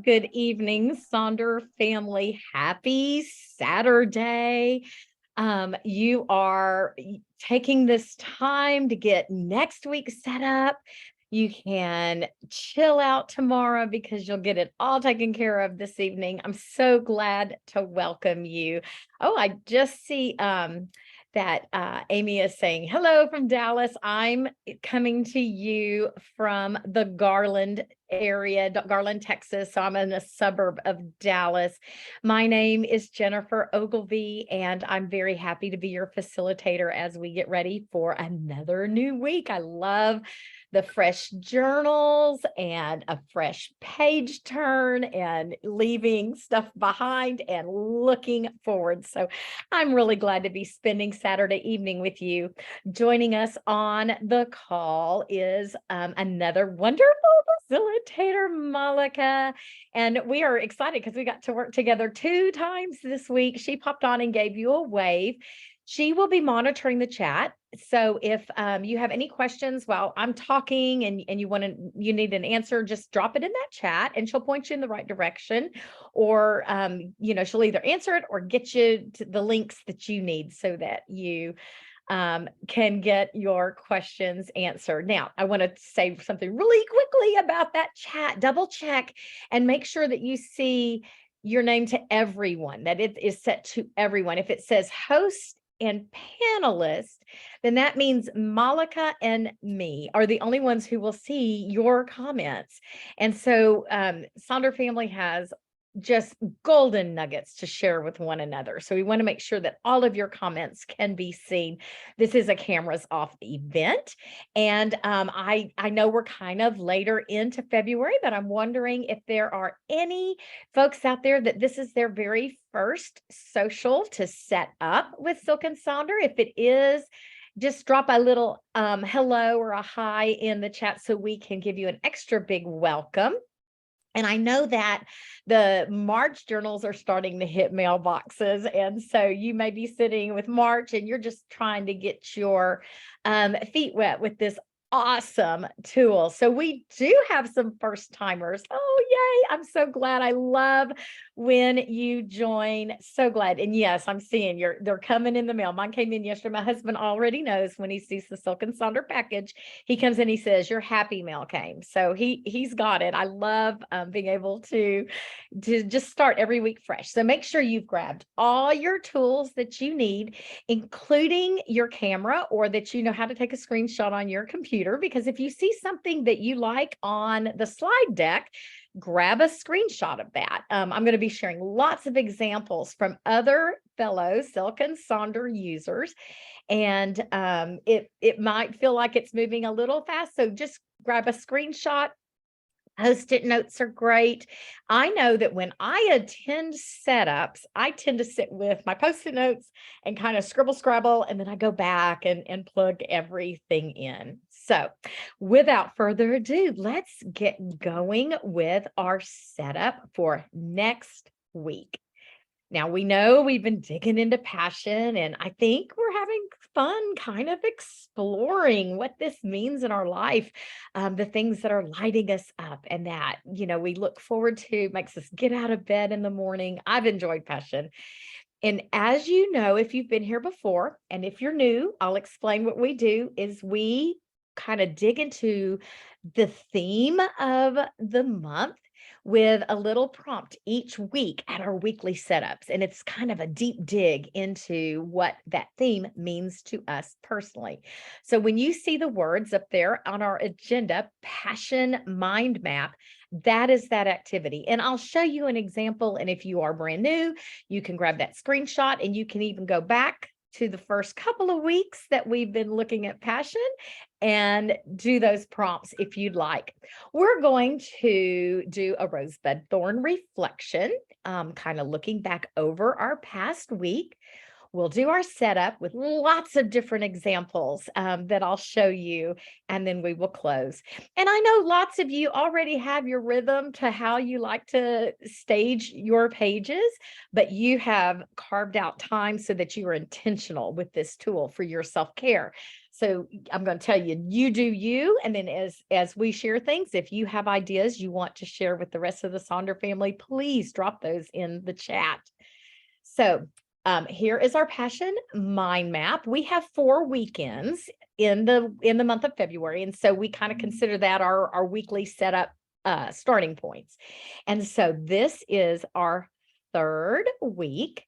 Good evening, Sonder family. Happy Saturday. You are taking this time to get next week set up. You can chill out tomorrow because you'll get it all taken care of this evening. I'm so glad to welcome you. Oh, I just see that Amy is saying hello from Dallas. I'm coming to you from the Garland area, Garland, Texas. So I'm in a suburb of Dallas. My name is Jennifer Ogilvy, and I'm very happy to be your facilitator as we get ready for another new week. I love the fresh journals and a fresh page turn and leaving stuff behind and looking forward. So I'm really glad to be spending Saturday evening with you. Joining us on the call is another wonderful facilitator, Malika. And we are excited because we got to work together 2 times this week. She popped on and gave you a wave. She will be monitoring the chat. So if you have any questions while I'm talking and you need an answer, just drop it in that chat and she'll point you in the right direction. Or she'll either answer it or get you to the links that you need so that you can get your questions answered. Now, I want to say something really quickly about that chat. Double check and make sure that you see your name to everyone, that it is set to everyone. If it says host and panelist, then that means Malika and me are the only ones who will see your comments. And so Sonder family has just golden nuggets to share with one another. So we want to make sure that all of your comments can be seen. This is a cameras off event. And I know we're kind of later into February, but I'm wondering if there are any folks out there that this is their very first social to set up with Silk and Sonder. If it is, just drop a little hello or a hi in the chat so we can give you an extra big welcome. And I know that the March journals are starting to hit mailboxes. And so you may be sitting with March and you're just trying to get your feet wet with this awesome tool. So we do have some first timers. Oh, yay. I'm so glad. I love when you join. So glad. And yes, I'm seeing they're coming in the mail. Mine came in yesterday. My husband already knows when he sees the Silk and Sonder package, he comes in, he says, your happy mail came. So he's got it. I love being able to just start every week fresh. So make sure you've grabbed all your tools that you need, including your camera, or that you know how to take a screenshot on your computer, because if you see something that you like on the slide deck, grab a screenshot of that. I'm going to be sharing lots of examples from other fellow Silk and Sonder users, and it might feel like it's moving a little fast, so just grab a screenshot. Post-it notes are great. I know that when I attend setups, I tend to sit with my Post-it notes and kind of scribble scrabble, and then I go back and plug everything in. So without further ado, let's get going with our setup for next week. Now, we know we've been digging into passion, and I think we're having fun kind of exploring what this means in our life, the things that are lighting us up and that, we look forward to, makes us get out of bed in the morning. I've enjoyed passion. And as you know, if you've been here before, and if you're new, I'll explain what we do is we kind of dig into the theme of the month with a little prompt each week at our weekly setups. And it's kind of a deep dig into what that theme means to us personally. So when you see the words up there on our agenda, passion mind map, that is that activity. And I'll show you an example. And if you are brand new, you can grab that screenshot and you can even go back to the first couple of weeks that we've been looking at passion and do those prompts if you'd like. We're going to do a rosebud thorn reflection, kind of looking back over our past week. We'll do our setup with lots of different examples that I'll show you, and then we will close. And I know lots of you already have your rhythm to how you like to stage your pages, but you have carved out time so that you are intentional with this tool for your self-care. So I'm going to tell you, you do you. And then as we share things, if you have ideas you want to share with the rest of the Sonder family, please drop those in the chat. So here is our passion mind map. We have 4 weekends in the month of February. And so we kind of consider that our weekly setup starting points. And so this is our 3rd week.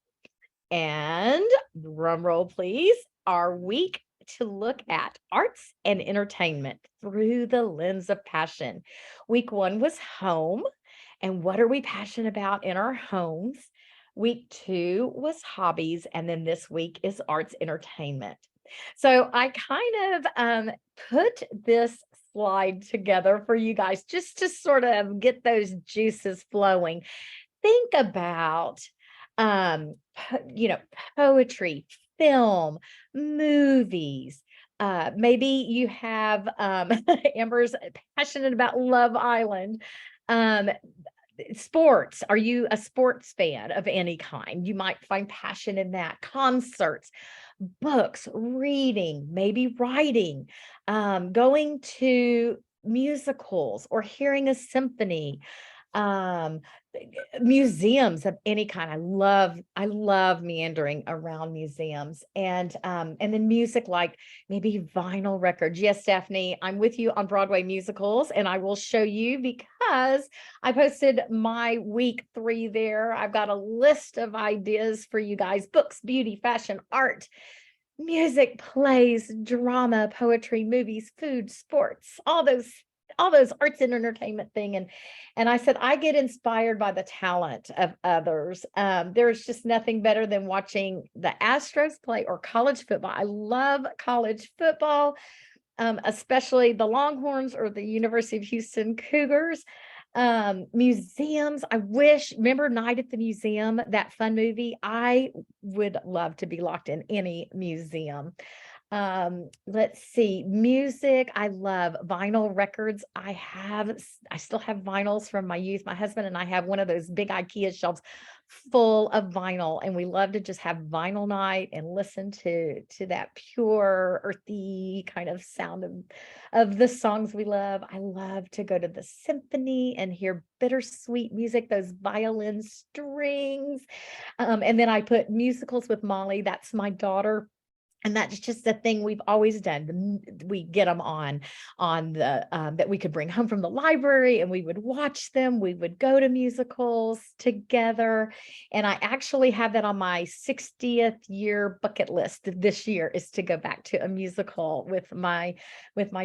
And drum roll, please, our week to look at arts and entertainment through the lens of passion. Week 1 was home. And what are we passionate about in our homes? Week 2 was hobbies. And then this week is arts entertainment. So I kind of put this slide together for you guys just to sort of get those juices flowing. Think about poetry, film, movies. Maybe you have Amber's passionate about Love Island. Sports. Are you a sports fan of any kind? You might find passion in that. Concerts, books, reading, maybe writing, going to musicals or hearing a symphony, um, museums of any kind. I love meandering around museums, and then music, like maybe vinyl records. Yes, Stephanie, I'm with you on Broadway musicals, and I will show you because I posted my week 3 there. I've got a list of ideas for you guys: books, beauty, fashion, art, music, plays, drama, poetry, movies, food, sports, all those arts and entertainment thing. And I said, I get inspired by the talent of others. There's just nothing better than watching the Astros play or college football. I love college football, especially the Longhorns or the University of Houston Cougars. Museums. Remember Night at the Museum, that fun movie? I would love to be locked in any museum. Let's see, music. I love vinyl records. I still have vinyls from my youth. My husband and I have one of those big IKEA shelves full of vinyl, and we love to just have vinyl night and listen to that pure, earthy kind of sound of the songs we love. I love to go to the symphony and hear bittersweet music, those violin strings. And then I put musicals with Molly. That's my daughter. And that's just a thing we've always done. We get them on the that we could bring home from the library, and we would watch them. We would go to musicals together. And I actually have that on my 60th year bucket list this year, is to go back to a musical with my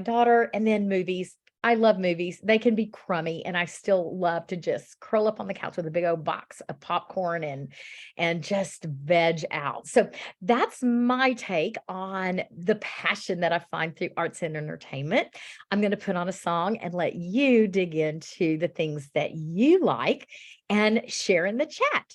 daughter. And then movies. I love movies. They can be crummy, and I still love to just curl up on the couch with a big old box of popcorn and just veg out. So that's my take on the passion that I find through arts and entertainment. I'm going to put on a song and let you dig into the things that you like and share in the chat.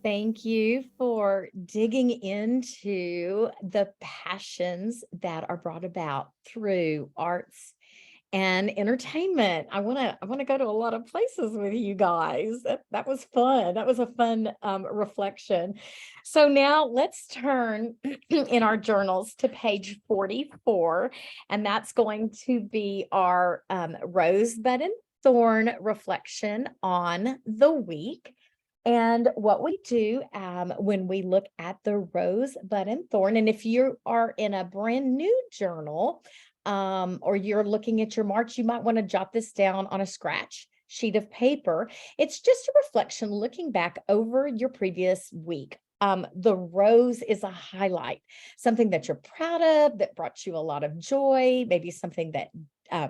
Thank you for digging into the passions that are brought about through arts and entertainment. I want to go to a lot of places with you guys. That was fun. That was a fun reflection. So now let's turn in our journals to page 44, and that's going to be our rosebud and thorn reflection on the week. And what we do when we look at the rosebud and thorn, and if you are in a brand new journal, or you're looking at your March, you might want to jot this down on a scratch sheet of paper. It's just a reflection looking back over your previous week. The rose is a highlight, something that you're proud of, that brought you a lot of joy, maybe something that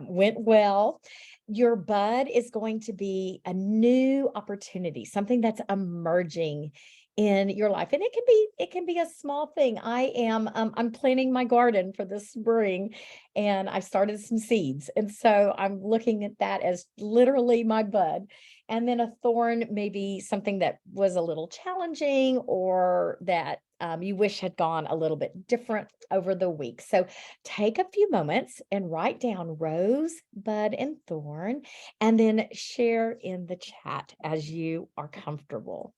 went well. Your bud is going to be a new opportunity, something that's emerging in your life. And it can be a small thing. I'm planting my garden for this spring, and I started some seeds. And so I'm looking at that as literally my bud. And then a thorn may be something that was a little challenging, or that you wish had gone a little bit different over the week. So take a few moments and write down rose, bud, and thorn, and then share in the chat as you are comfortable.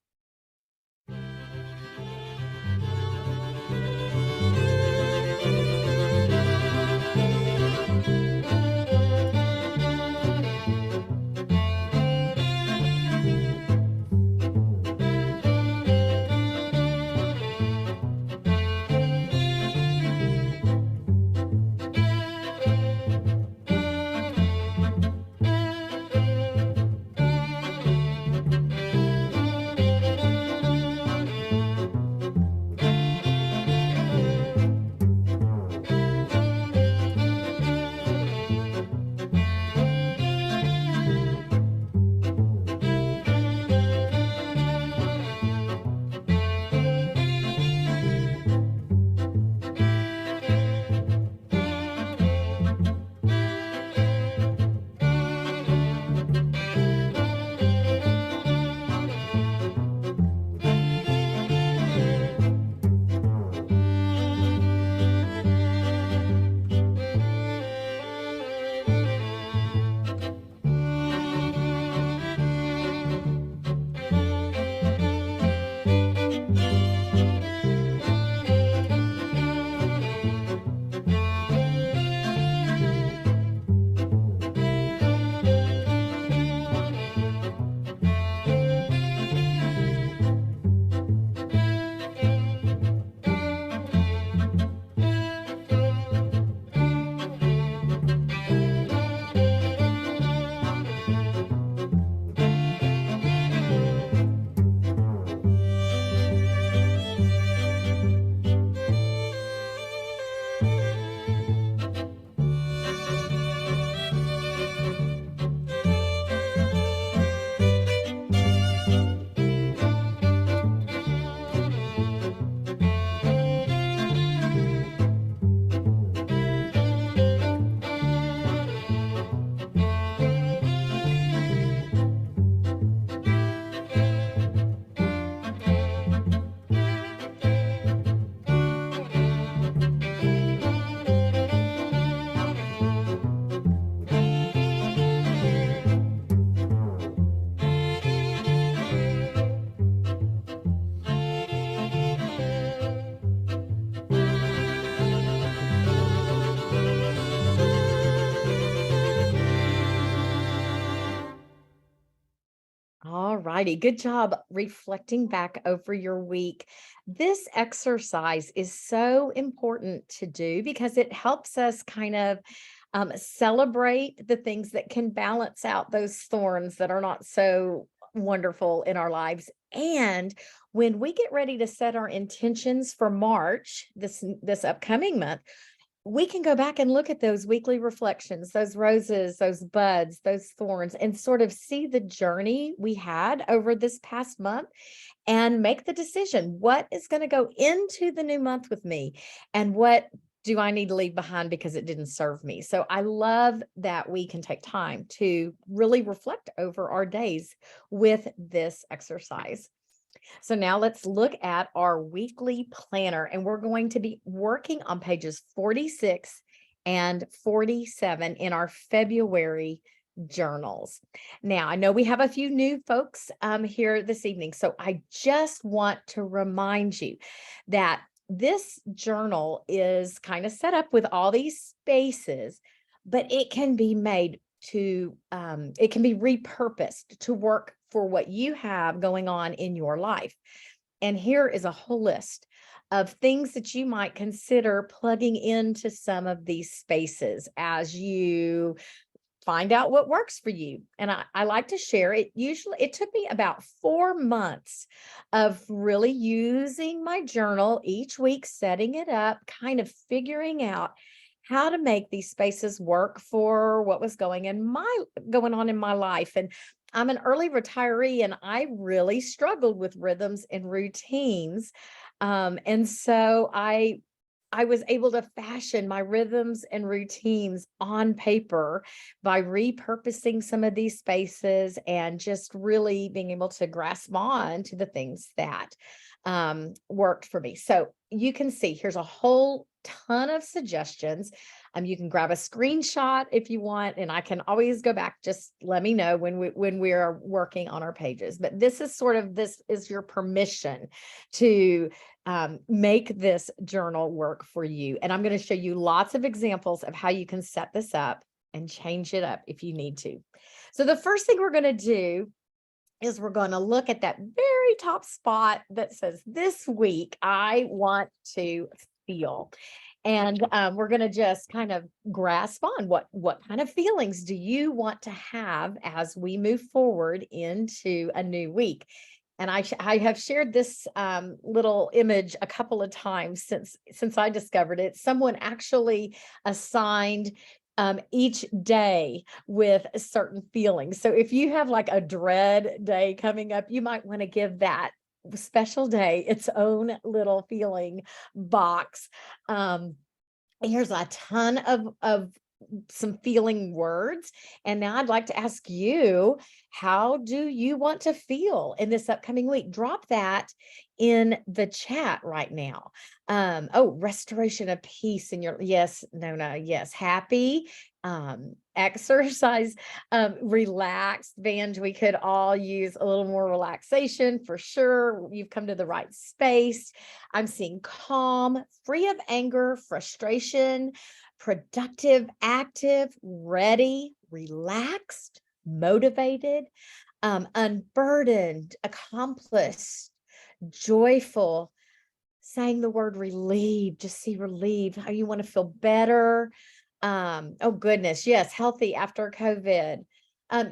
All righty. Good job reflecting back over your week. This exercise is so important to do because it helps us kind of celebrate the things that can balance out those thorns that are not so wonderful in our lives. And when we get ready to set our intentions for March, this upcoming month, we can go back and look at those weekly reflections, those roses, those buds, those thorns, and sort of see the journey we had over this past month and make the decision. What is going to go into the new month with me? And what do I need to leave behind because it didn't serve me? So I love that we can take time to really reflect over our days with this exercise. So now let's look at our weekly planner, and we're going to be working on pages 46 and 47 in our February journals. Now, I know we have a few new folks here this evening, so I just want to remind you that this journal is kind of set up with all these spaces, but it can be made to it can be repurposed to work for what you have going on in your life. And here is a whole list of things that you might consider plugging into some of these spaces as you find out what works for you. And I like to share it. Usually it took me about 4 months of really using my journal each week, setting it up, kind of figuring out how to make these spaces work for what was going on in my life. And I'm an early retiree, and I really struggled with rhythms and routines. And so I was able to fashion my rhythms and routines on paper by repurposing some of these spaces and just really being able to grasp on to the things that worked for me. So you can see here's a whole ton of suggestions. You can grab a screenshot if you want, and I can always go back. Just let me know when we are working on our pages. But this is your permission to make this journal work for you. And I'm going to show you lots of examples of how you can set this up and change it up if you need to. So the first thing we're going to do is we're going to look at that very top spot that says, this week, I want to feel. And we're going to just kind of grasp on what kind of feelings do you want to have as we move forward into a new week. And I have shared this little image a couple of times since I discovered it. Someone actually assigned each day with certain feelings. So if you have like a dread day coming up, you might want to give that special day its own little feeling box. Here's a ton of some feeling words. And now I'd like to ask you, how do you want to feel in this upcoming week? Drop that in the chat right now. Restoration of peace in your, yes, yes, happy, exercise, relaxed. Vange, we could all use a little more relaxation for sure. You've come to the right space. I'm seeing calm, free of anger, frustration, productive, active, ready, relaxed, motivated, unburdened, accomplished, joyful. Saying the word relieved, just see relieved, how you want to feel better. Oh goodness, yes, healthy after COVID.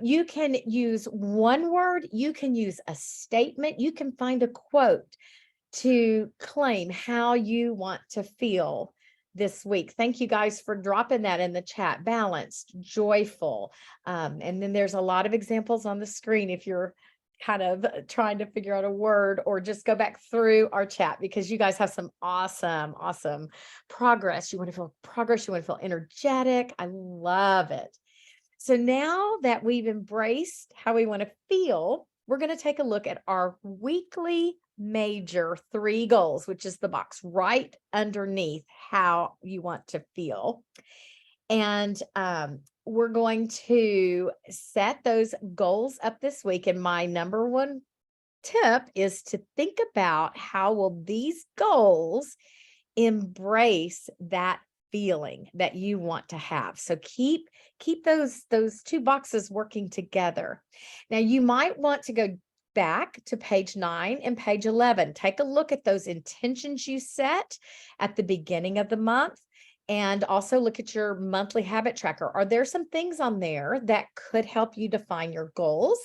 You can use one word, you can use a statement, you can find a quote to claim how you want to feel this week. Thank you guys for dropping that in the chat. Balanced, joyful. And then there's a lot of examples on the screen if you're kind of trying to figure out a word, or just go back through our chat because you guys have some awesome progress. You want to feel progress. You want to feel energetic. I love it. So now that we've embraced how we want to feel, we're going to take a look at our weekly major 3 goals, which is the box right underneath how you want to feel. And we're going to set those goals up this week. And my number one tip is to think about how will these goals embrace that feeling that you want to have. So keep those 2 boxes working together. Now you might want to go back to page 9 and page 11. Take a look at those intentions you set at the beginning of the month, and also look at your monthly habit tracker. Are there some things on there that could help you define your goals?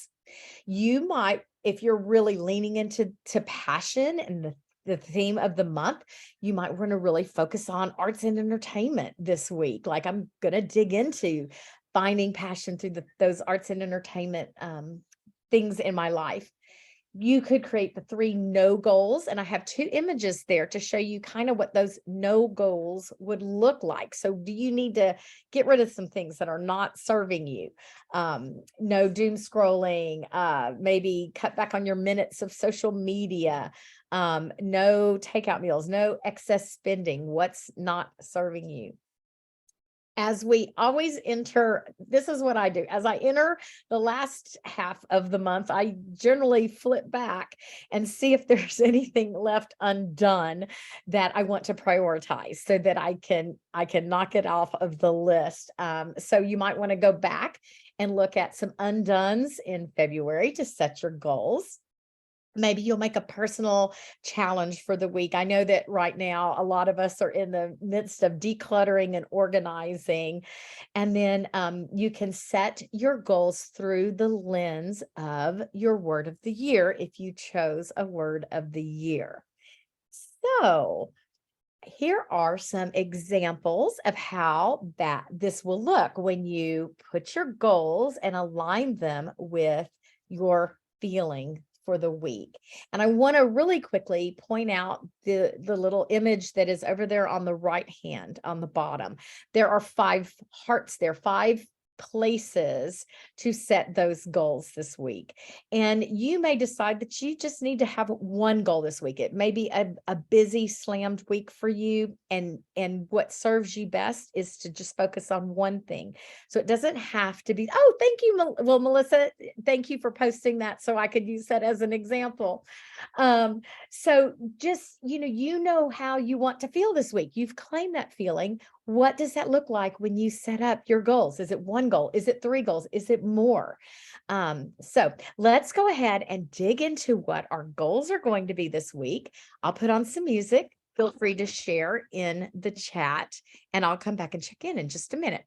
You might, if you're really leaning into passion and the theme of the month, you might want to really focus on arts and entertainment this week. Like, I'm going to dig into finding passion through those arts and entertainment things in my life. You could create the 3 no goals, and I have 2 images there to show you kind of what those no goals would look like. So do you need to get rid of some things that are not serving you? No doom scrolling, maybe cut back on your minutes of social media, no takeout meals, no excess spending. What's not serving you? As we always enter, this is what I do. As I enter the last half of the month, I generally flip back and see if there's anything left undone that I want to prioritize so that I can knock it off of the list. So you might want to go back and look at some undones in February to set your goals. Maybe you'll make a personal challenge for the week. I know that right now, a lot of us are in the midst of decluttering and organizing. And then you can set your goals through the lens of your word of the year if you chose a word of the year. So, here are some examples of how this will look when you put your goals and align them with your feeling for the week. And I want to really quickly point out the little image that is over there on the right hand on the bottom. There are 5 hearts there, 5 places to set those goals this week. And you may decide that you just need to have one goal this week. It may be a busy, slammed week for you. And what serves you best is to just focus on one thing. So it doesn't have to be, oh, thank you. Well, Melissa, thank you for posting that so I could use that as an example. So just, you know how you want to feel this week. You've claimed that feeling. What does that look like when you set up your goals? Is it 1 goal? Is it 3 goals? Is it more? So let's go ahead and dig into what our goals are going to be this week. I'll put on some music. Feel free to share in the chat, and I'll come back and check in just a minute.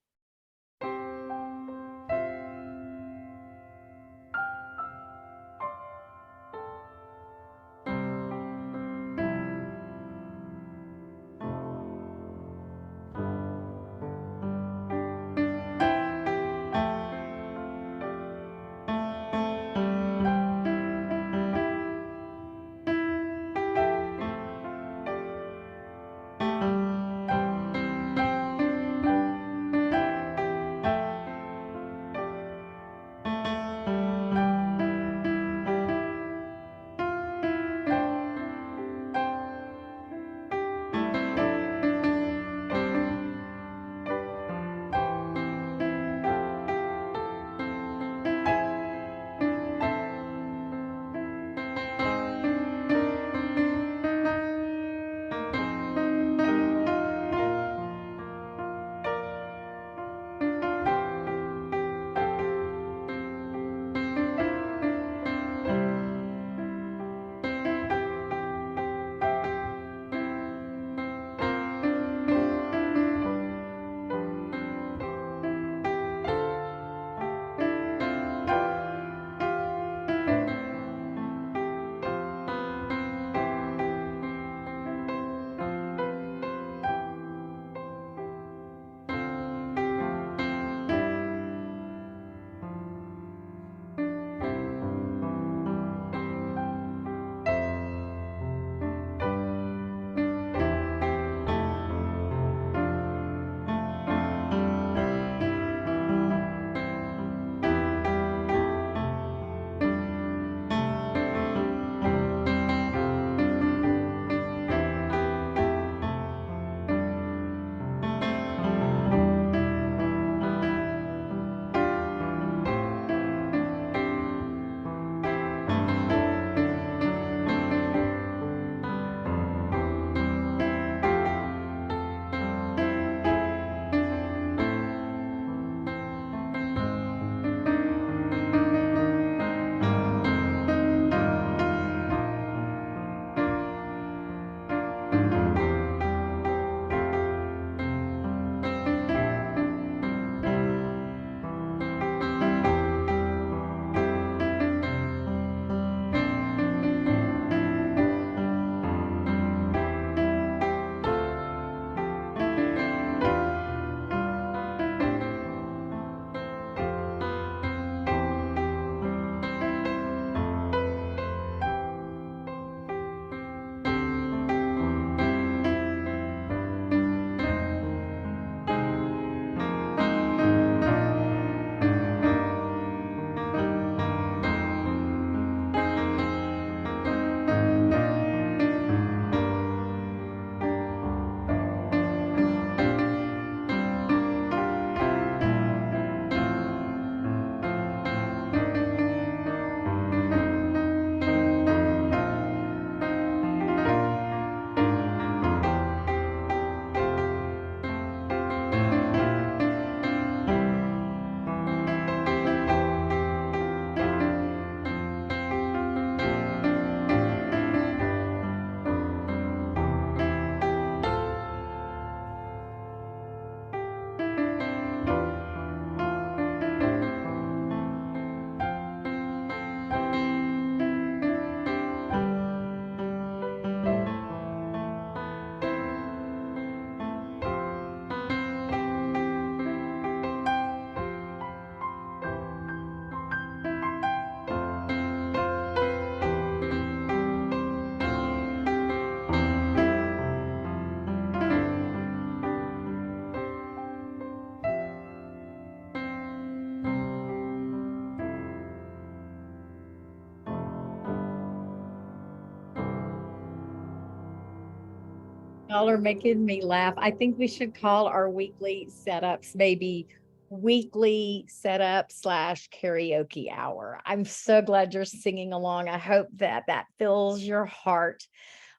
Y'all are making me laugh. I think we should call our weekly setups maybe weekly setup slash karaoke hour. I'm so glad you're singing along. I hope that that fills your heart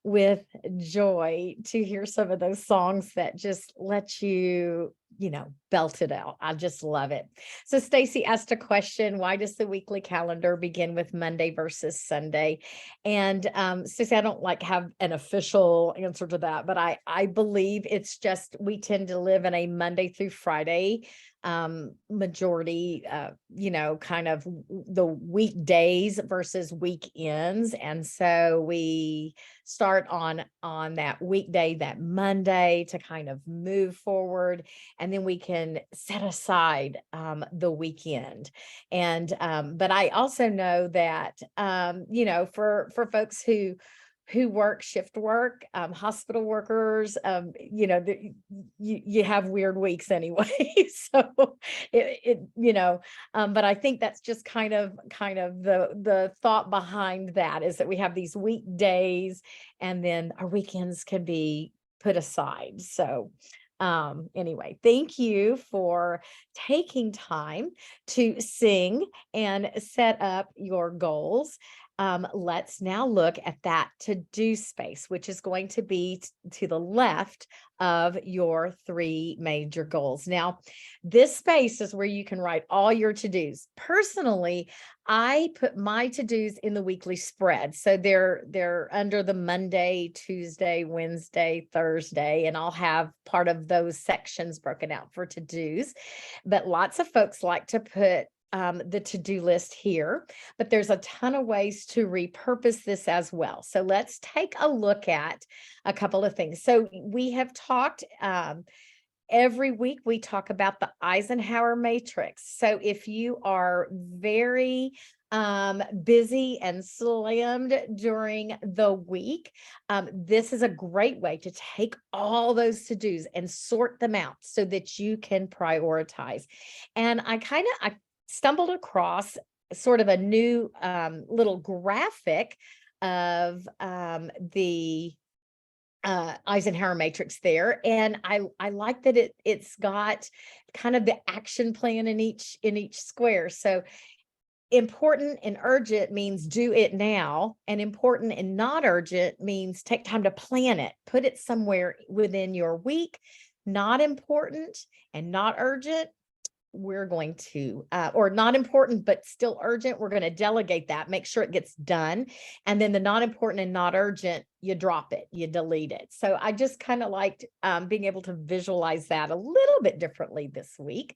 with joy to hear some of those songs that just let you, belt it out. I just love it. So Stacy asked a question, why does the weekly calendar begin with Monday versus Sunday? And Stacy, I don't like have an official answer to that, but I believe it's just we tend to live in a Monday through Friday majority, kind of the weekdays versus weekends. And so we start on that weekday, that Monday, to kind of move forward, and then we can set aside the weekend. And but I also know that for folks who work shift work, hospital workers, you have weird weeks anyway. So but I think that's just kind of the thought behind that, is that we have these weekdays and then our weekends can be put aside. So anyway, thank you for taking time to sing and set up your goals. Let's now look at that to-do space, which is going to be to the left of your three major goals. Now, this space is where you can write all your to-dos. Personally, I put my to-dos in the weekly spread. So they're under the Monday, Tuesday, Wednesday, Thursday, and I'll have part of those sections broken out for to-dos. But lots of folks like to put the to-do list here, but there's a ton of ways to repurpose this as well. So let's take a look at a couple of things. So we have talked every week, we talk about the Eisenhower matrix. So if you are very busy and slammed during the week, this is a great way to take all those to-dos and sort them out so that you can prioritize. And I stumbled across sort of a new little graphic of the Eisenhower matrix there. And I like that it's got kind of the action plan in each square. So important and urgent means do it now, and important and not urgent means take time to plan it, put it somewhere within your week. Not important and not urgent, we're going to, or not important, but still urgent, we're going to delegate that, make sure it gets done. And then the not important and not urgent, you drop it, you delete it. So I just kind of liked being able to visualize that a little bit differently this week.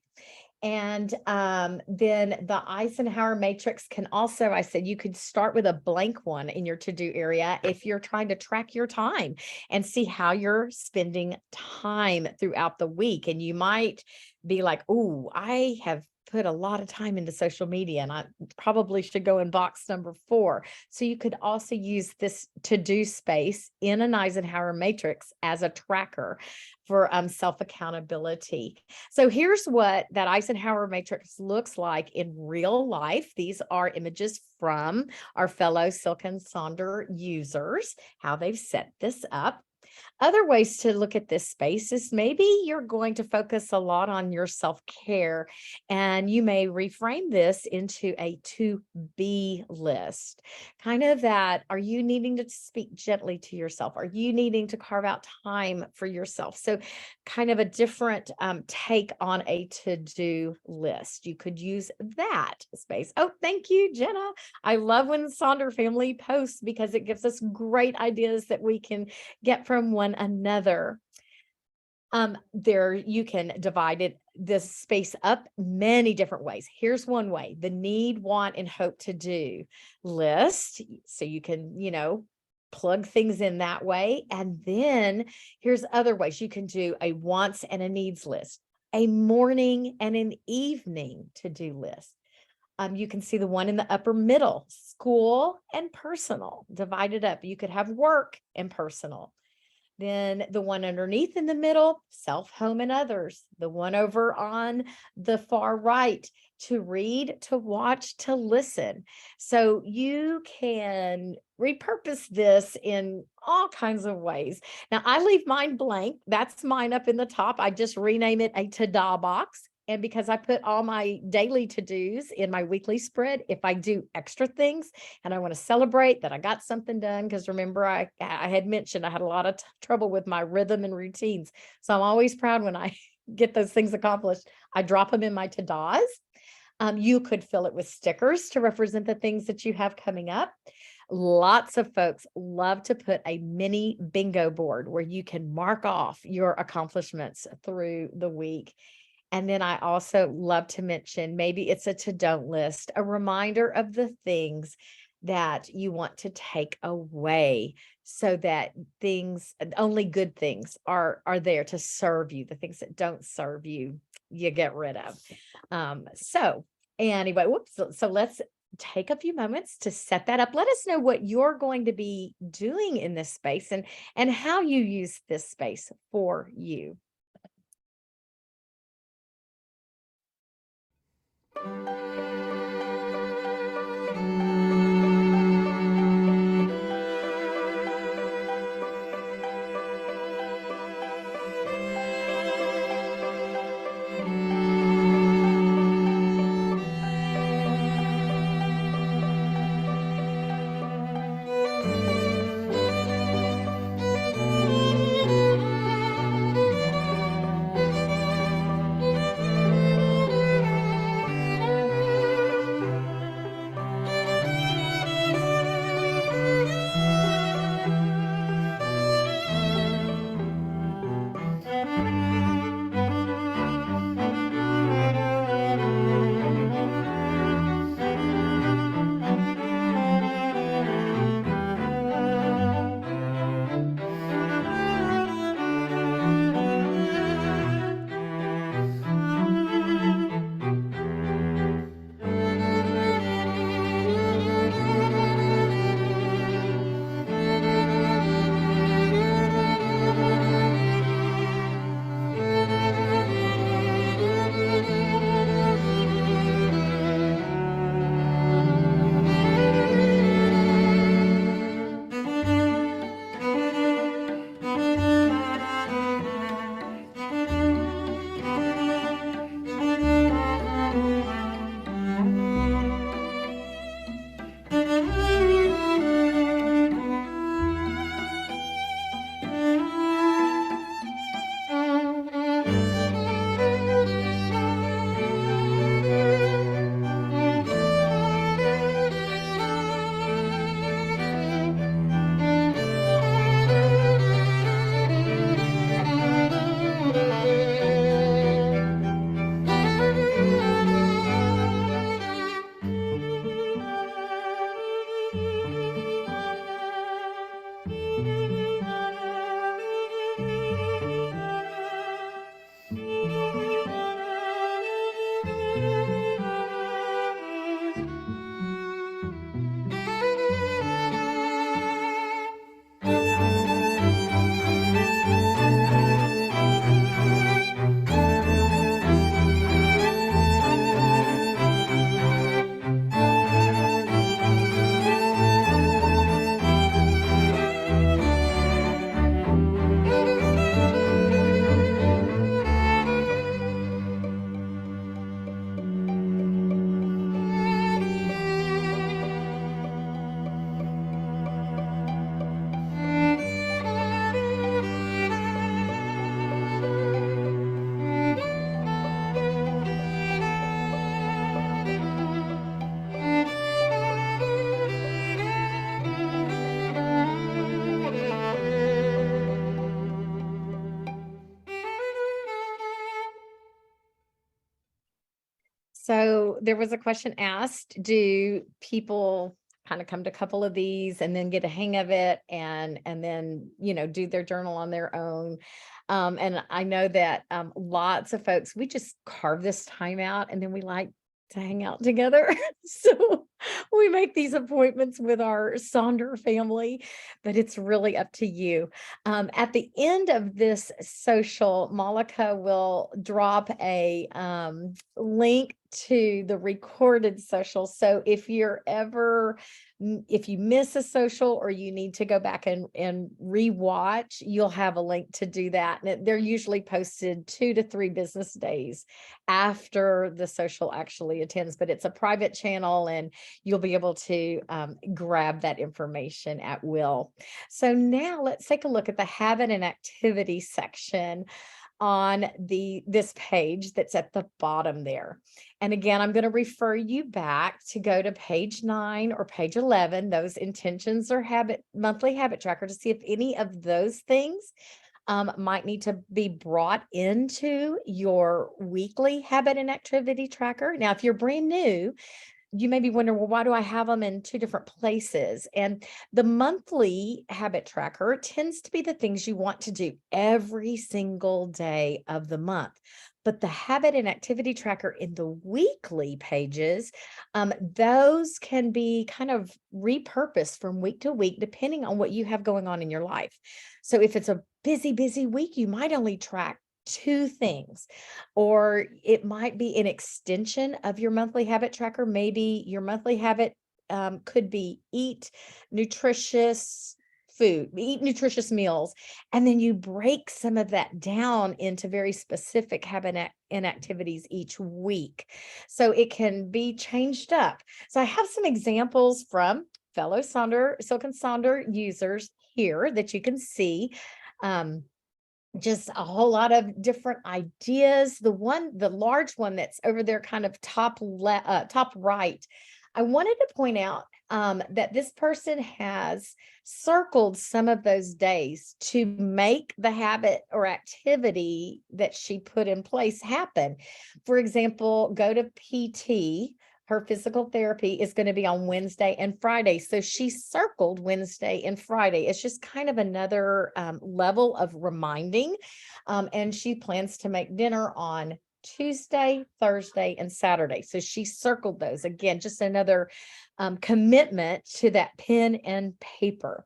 And then the Eisenhower matrix can also, I said, you could start with a blank one in your to-do area if you're trying to track your time and see how you're spending time throughout the week. And you might be like, oh, I have put a lot of time into social media and I probably should go in box number 4. So you could also use this to-do space in an Eisenhower matrix as a tracker for self-accountability. So here's what that Eisenhower matrix looks like in real life. These are images from our fellow Silk and Sonder users, how they've set this up. Other ways to look at this space is maybe you're going to focus a lot on your self-care, and you may reframe this into a to-be list. Kind of that, are you needing to speak gently to yourself? Are you needing to carve out time for yourself? So kind of a different take on a to-do list. You could use that space. Oh, thank you, Jenna. I love when Sonder family posts because it gives us great ideas that we can get from one another. There you can divide this space up many different ways. Here's one way: the need, want, and hope to do list. So you can, plug things in that way. And then here's other ways you can do a wants and a needs list, a morning and an evening to-do list. You can see the one in the upper middle, school and personal, divided up. You could have work and personal. Then the one underneath in the middle, self, home, and others. The one over on the far right, to read, to watch, to listen. So you can repurpose this in all kinds of ways. Now, I leave mine blank. That's mine up in the top. I just rename it a ta-da box. And because I put all my daily to-dos in my weekly spread, if I do extra things and I want to celebrate that I got something done, because remember, I had mentioned I had a lot of trouble with my rhythm and routines. So I'm always proud when I get those things accomplished. I drop them in my to-dos. You could fill it with stickers to represent the things that you have coming up. Lots of folks love to put a mini bingo board where you can mark off your accomplishments through the week. And then I also love to mention, maybe it's a to-don't list, a reminder of the things that you want to take away, so that things, only good things are there to serve you. The things that don't serve you, you get rid of. So anyway, whoops. So let's take a few moments to set that up. Let us know what you're going to be doing in this space, and how you use this space for you. So there was a question asked, do people kind of come to a couple of these and then get a hang of it, and then, do their journal on their own? And I know that lots of folks, we just carve this time out and then we like to hang out together. So We make these appointments with our Sonder family, but it's really up to you. At the end of this social, Malika will drop a link to the recorded social. So if you miss a social or you need to go back and rewatch, you'll have a link to do that. And they're usually posted 2 to 3 business days after the social actually attends, but it's a private channel and you'll be able to grab that information at will. So now let's take a look at the habit and activity section on this page that's at the bottom there. And again, I'm going to refer you back to go to page 9 or page 11, those intentions or monthly habit tracker, to see if any of those things might need to be brought into your weekly habit and activity tracker. Now, if you're brand new, you may be wondering, well, why do I have them in 2 different places? And the monthly habit tracker tends to be the things you want to do every single day of the month. But the habit and activity tracker in the weekly pages, those can be kind of repurposed from week to week, depending on what you have going on in your life. So if it's a busy, busy week, you might only track 2 things, or it might be an extension of your monthly habit tracker. Maybe your monthly habit could be eat nutritious meals, and then you break some of that down into very specific habit and activities each week. So it can be changed up. So I have some examples from fellow Silk and Sonder users here that you can see. Just a whole lot of different ideas. The large one that's over there, kind of top right, I wanted to point out that this person has circled some of those days to make the habit or activity that she put in place happen. For example, go to PT. Her physical therapy is going to be on Wednesday and Friday. So she circled Wednesday and Friday. It's just kind of another level of reminding. And she plans to make dinner on Tuesday, Thursday, and Saturday. So she circled those. Again, just another commitment to that pen and paper.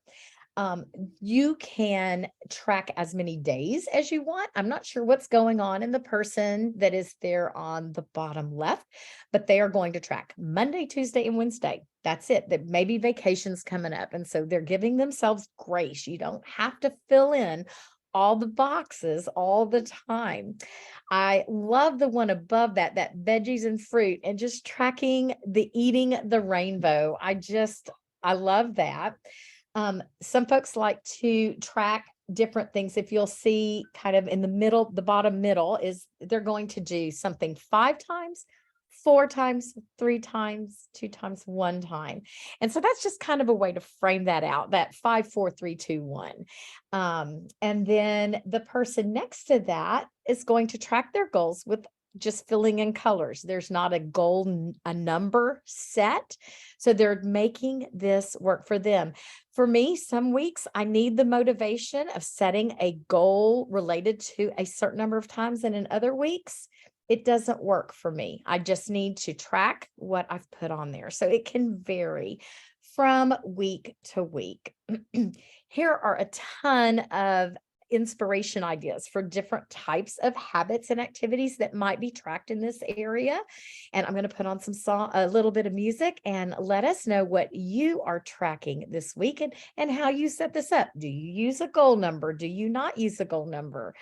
You can track as many days as you want. I'm not sure what's going on in the person that is there on the bottom left, but they are going to track Monday, Tuesday, and Wednesday. That's it. That maybe vacation's coming up. And so they're giving themselves grace. You don't have to fill in all the boxes all the time. I love the one above that veggies and fruit, and just tracking eating the rainbow. I love that. Some folks like to track different things. If you'll see kind of in the middle, the bottom middle is they're going to do something 5 times, 4 times, 3 times, 2 times, 1 time. And so that's just kind of a way to frame that out, that 5, 4, 3, 2, 1. And then the person next to that is going to track their goals with just filling in colors. There's not a goal, a number set. So they're making this work for them. For me, some weeks I need the motivation of setting a goal related to a certain number of times. And in other weeks, it doesn't work for me. I just need to track what I've put on there. So it can vary from week to week. Here are a ton of inspiration ideas for different types of habits and activities that might be tracked in this area. And I'm going to put on a little bit of music, and let us know what you are tracking this week, and how you set this up. Do you use a goal number? Do you not use a goal number?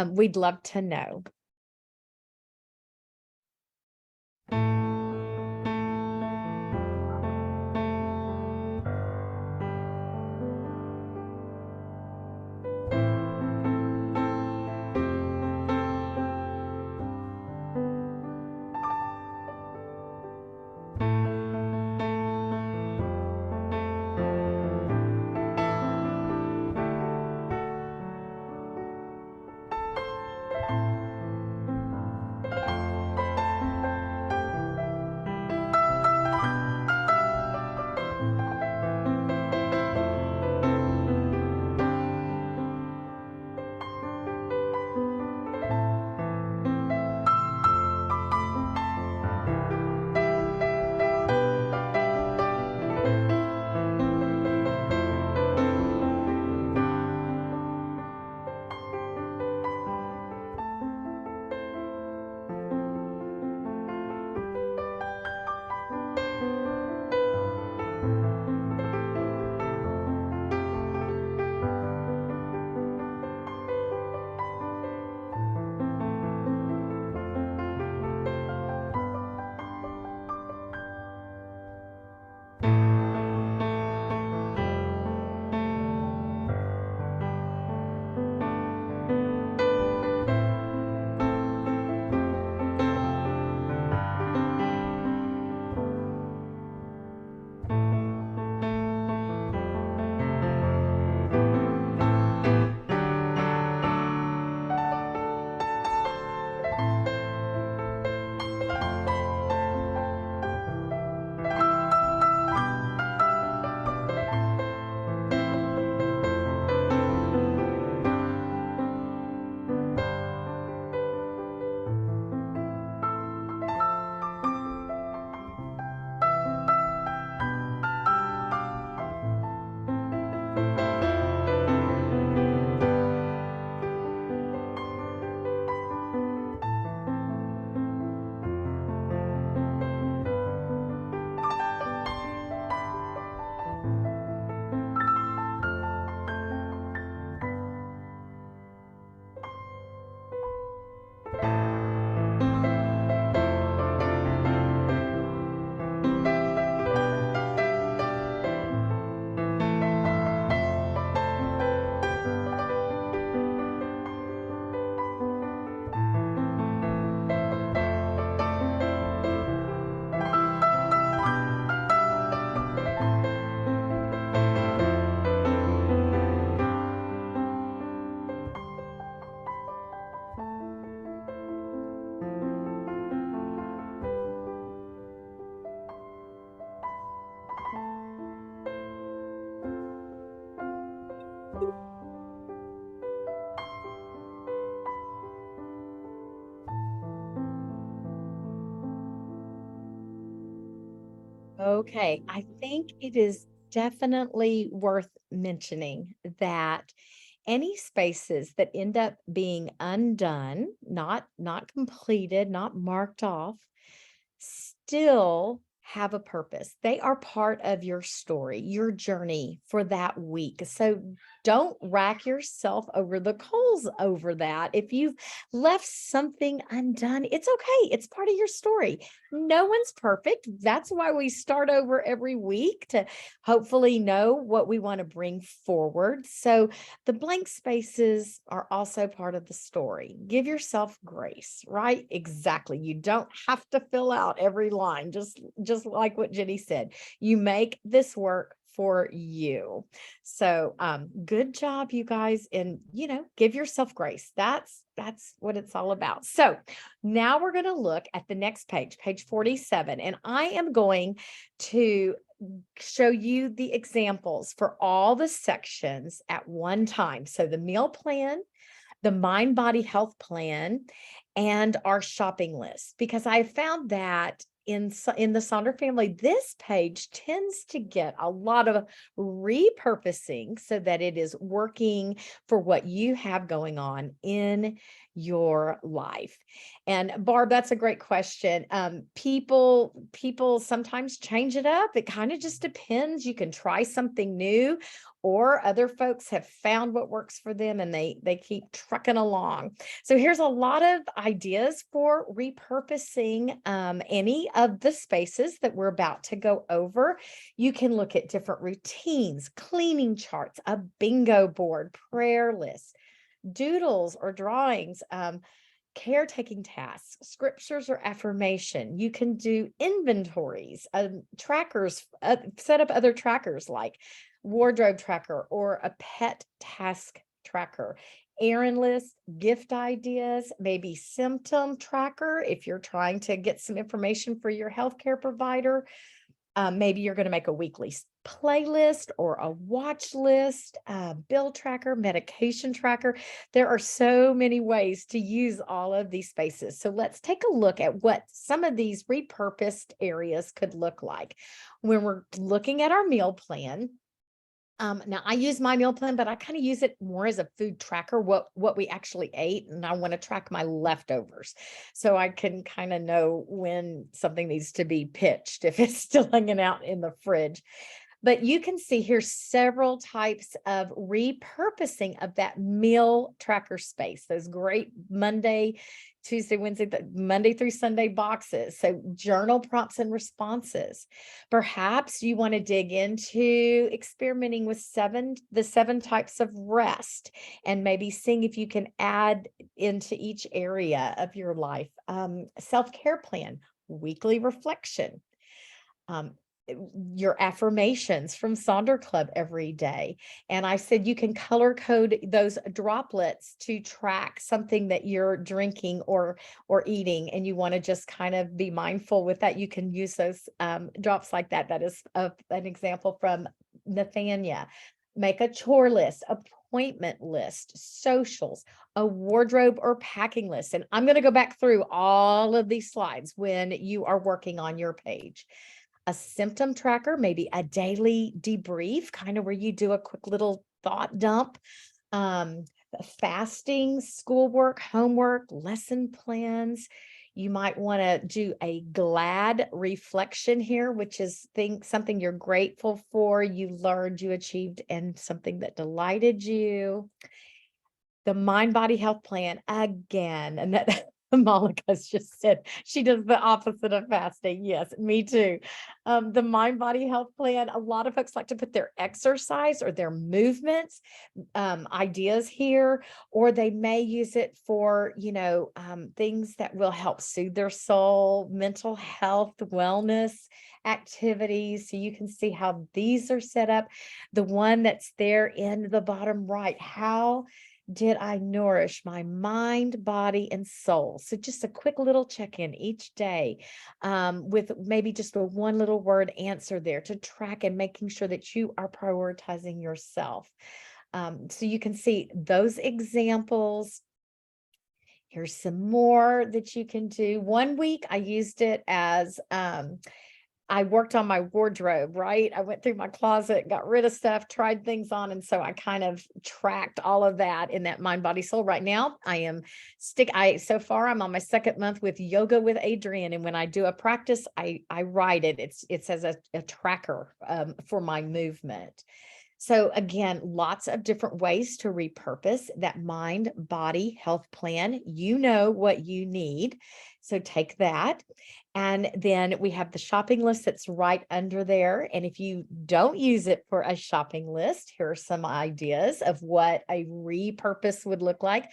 We'd love to know. Okay, I think it is definitely worth mentioning that any spaces that end up being undone, not completed, not marked off, still have a purpose. They are part of your story, your journey for that week. So don't rack yourself over the coals over that. If you've left something undone, it's okay. It's part of your story. No one's perfect. That's why we start over every week to hopefully know what we want to bring forward. So the blank spaces are also part of the story. Give yourself grace, right? Exactly. You don't have to fill out every line, just like what Jenny said. You make this work for you. So good job, you guys. And give yourself grace. That's what it's all about. So now we're going to look at the next page, page 47. And I am going to show you the examples for all the sections at one time. So the meal plan, the mind body health plan, and our shopping list, because I found that in the Sonder family, this page tends to get a lot of repurposing so that it is working for what you have going on in your life. And Barb, that's a great question. People sometimes change it up. It kind of just depends. You can try something new, or other folks have found what works for them and they keep trucking along. So here's a lot of ideas for repurposing any of the spaces that we're about to go over. You can look at different routines, cleaning charts, a bingo board, prayer lists, doodles or drawings, caretaking tasks, scriptures or affirmation. You can do inventories, trackers, set up other trackers like wardrobe tracker or a pet task tracker, errand list, gift ideas, maybe symptom tracker if you're trying to get some information for your healthcare provider. Maybe you're going to make a weekly playlist or a watch list, bill tracker, medication tracker. There are so many ways to use all of these spaces. So let's take a look at what some of these repurposed areas could look like. When we're looking at our meal plan, now I use my meal plan, but I kind of use it more as a food tracker, what we actually ate, and I want to track my leftovers so I can kind of know when something needs to be pitched if it's still hanging out in the fridge. But you can see here several types of repurposing of that meal tracker space, those great Monday, Tuesday, Wednesday, Monday through Sunday boxes. So journal prompts and responses. Perhaps you want to dig into experimenting with the seven types of rest and maybe seeing if you can add into each area of your life. Self-care plan, weekly reflection. Um, your affirmations from Sonder Club every day. And I said you can color code those droplets to track something that you're drinking or eating, and you want to just kind of be mindful with that. You can use those drops like that. That is an example from Nathania. Make a chore list, appointment list, socials, a wardrobe or packing list. And I'm going to go back through all of these slides when you are working on your page. A symptom tracker, maybe a daily debrief, kind of where you do a quick little thought dump. Fasting, schoolwork, homework, lesson plans. You might want to do a glad reflection here, which is something you're grateful for, you learned, you achieved, and something that delighted you. The mind body health plan again, and that Monica's just said she does the opposite of fasting. Yes, me too. The mind body health plan, a lot of folks like to put their exercise or their movements ideas here, or they may use it for things that will help soothe their soul, mental health, wellness activities. So you can see how these are set up. The one that's there in the bottom right, how did I nourish my mind, body, and soul? So just a quick little check-in each day with maybe just a one little word answer there to track and making sure that you are prioritizing yourself. So you can see those examples. Here's some more that you can do. One week I used it as I worked on my wardrobe, right? I went through my closet, got rid of stuff, tried things on. And so I kind of tracked all of that in that mind, body, soul. Right now, so far I'm on my second month with Yoga with Adrienne. And when I do a practice, I write it. It's as a tracker for my movement. So again, lots of different ways to repurpose that mind, body, health plan. You know what you need. So take that. And then we have the shopping list that's right under there. And if you don't use it for a shopping list, here are some ideas of what a repurpose would look like.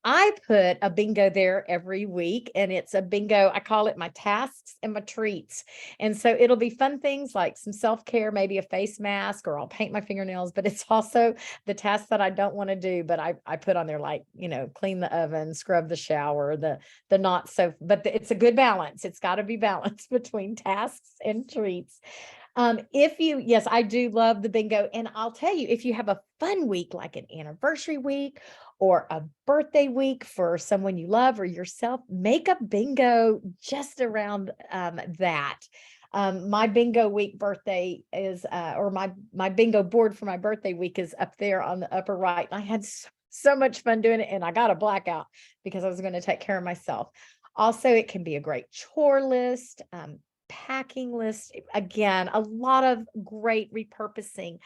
I put a bingo there every week, and it's a bingo. I call it my tasks and my treats. And so it'll be fun things like some self-care, maybe a face mask, or I'll paint my fingernails, but it's also the tasks that I don't want to do, but I put on there, like, clean the oven, scrub the shower, the not so, but it's a good balance. It's got to be balanced between tasks and treats. Yes, I do love the bingo. And I'll tell you, if you have a fun week, like an anniversary week or a birthday week for someone you love or yourself, make a bingo just around that. My bingo week birthday is, or my bingo board for my birthday week is up there on the upper right. I had so much fun doing it, and I got a blackout because I was going to take care of myself. Also, it can be a great chore list, packing list. Again, a lot of great repurposing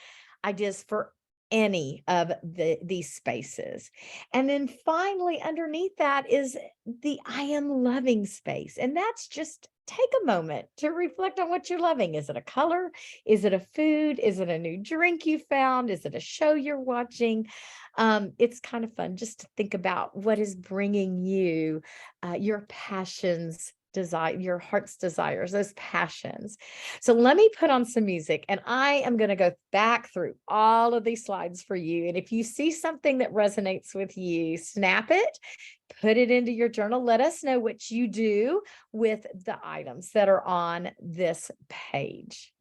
ideas for any of these spaces. And then finally, underneath that is the I am loving space. And that's just take a moment to reflect on what you're loving. Is it a color? Is it a food? Is it a new drink you found? Is it a show you're watching? It's kind of fun just to think about what is bringing you your passions, desire, your heart's desires, those passions. So let me put on some music, and I am going to go back through all of these slides for you. And if you see something that resonates with you, snap it, put it into your journal. Let us know what you do with the items that are on this page.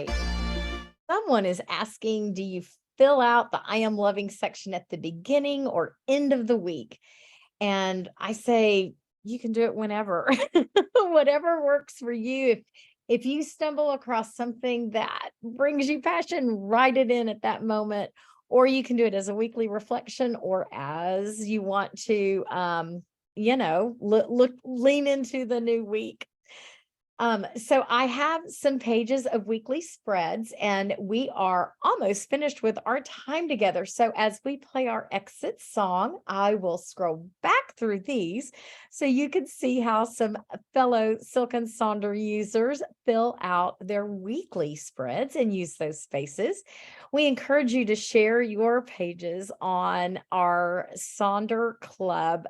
right. Someone is asking, do you fill out the I am loving section at the beginning or end of the week? And I say, you can do it whenever, whatever works for you. If you stumble across something that brings you passion, write it in at that moment, or you can do it as a weekly reflection or as you want to, lean into the new week. So I have some pages of weekly spreads, and we are almost finished with our time together. So as we play our exit song, I will scroll back through these so you can see how some fellow Silk and Sonder users fill out their weekly spreads and use those spaces. We encourage you to share your pages on our Sonder Club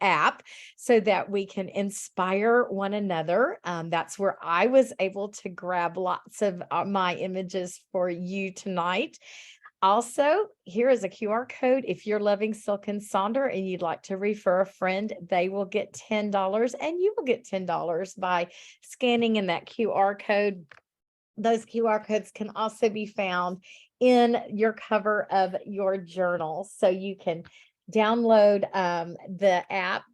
app so that we can inspire one another. That's where I was able to grab lots of my images for you tonight. Also, here is a QR code. If you're loving Silk and Sonder and you'd like to refer a friend, they will get $10 and you will get $10 by scanning in that QR code. Those QR codes can also be found in your cover of your journal. So you can download the app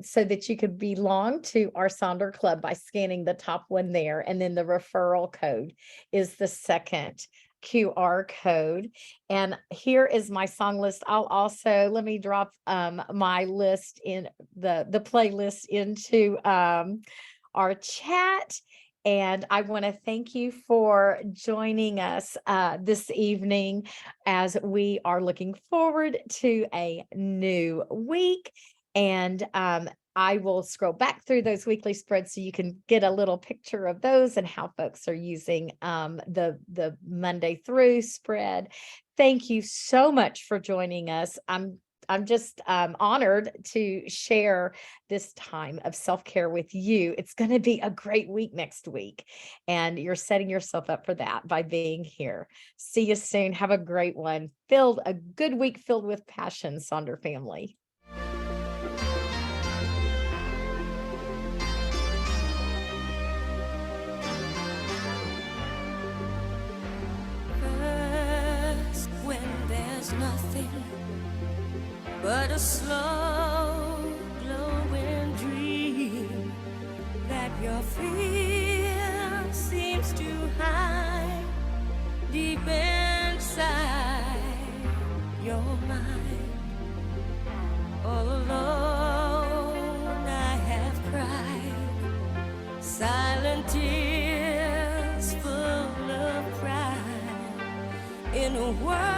so that you could belong to our Sonder Club by scanning the top one there. And then the referral code is the second QR code. And here is my song list. I'll also, let me drop my list in the playlist into our chat. And I want to thank you for joining us this evening as we are looking forward to a new week. And I will scroll back through those weekly spreads so you can get a little picture of those and how folks are using the Monday through spread. Thank you so much for joining us. I'm just honored to share this time of self-care with you. It's going to be a great week next week, and you're setting yourself up for that by being here. See you soon. Have a great one. A good week filled with passion, Sonder family. First, when there's nothing but a slow glowing dream that your fear seems to hide deep inside your mind. All alone I have cried silent tears full of pride in a world